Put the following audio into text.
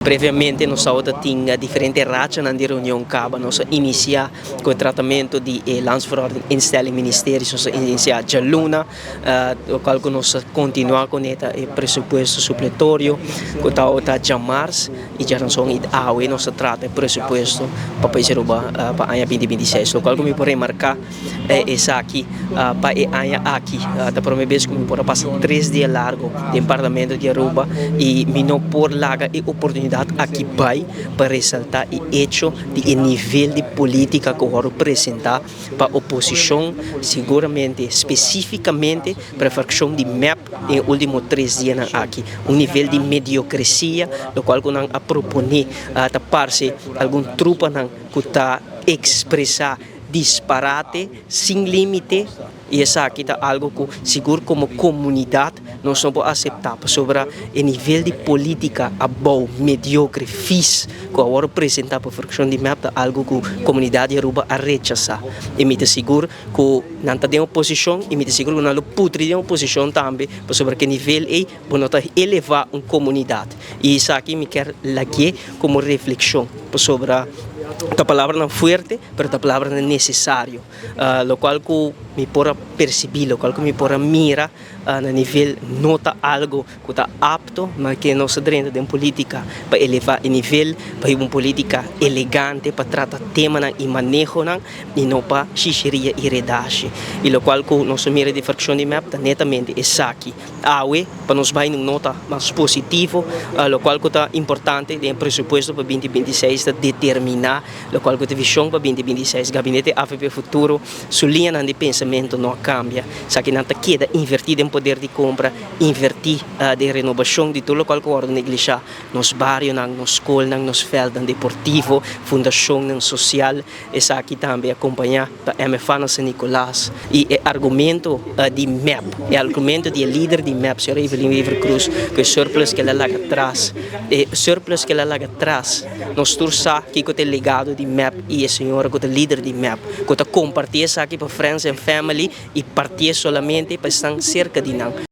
Previamente nós tinha diferentes raadsen na reunião caba nós inicia com o tratamento de landsverordening instelling ministérios nós inicia já luna o qual nós continuar com o pressuposto supletório com tá já março e já não são awe nós trata o pressuposto para país Aruba para ano 2026 o qual me por remarcar essa aqui para ano aqui da primeira vez que me por passar 3 dias largo no parlamento de Aruba e me não por larga e oportunidade aqui vai para ressaltar o hecho de nível de política que eu vou apresentar para a oposição, seguramente, especificamente para a facção de MEP em últimos 3 dias aqui. Nível de mediocracia, no qual eu a proponer a parte algum trupa que está expressar disparate, sem limite, e essa aqui é algo que, seguro como comunidade, nós não podemos aceitar sobre o nível de política bom, mediocre, fiz, que agora apresentar para a fração de MEP, é algo que a comunidade Aruba a rechazar. E me seguro que não está em oposição, e me seguro que não está em oposição também, sobre que nível é, para elevar uma comunidade. E isso aqui me quer aqui como reflexão sobre a palavra não forte, mas a palavra não necessário, lo qual que me pora perceber, lo qual que me pora mira no nível nota algo que está apto, mas que não se dentro de política para elevar o nível, para uma política elegante, para tratar tema e manejo e não para xixeria e redache. E lo qual que nosso mira de fração de map netamente é aqui. Awe para nos vai numa nota mais positivo, lo qual que está importante de pressuposto para 2026 determinar lo qual que visão para 2026 gabinete AFP futuro sublinha de pensamento não cambia, só que não queda invertir em poder de compra, invertir de renovação de tudo o qual que agora negligenciar nos bairros, nos escolas, nos feldas deportivo, fundação social, essa aqui também acompanhar a MFA São Nicolás e o argumento de MEP, o argumento de líder de MEP, Sr. Evelyn Weaver Cruz, que o surplus que ela larga atrás, o surplus que ela larga atrás, nós torçamos que o legado de MEP e a senhora que é líder de MEP, que compartilha isso aqui para friends and family e partir solamente para estar cerca de nós.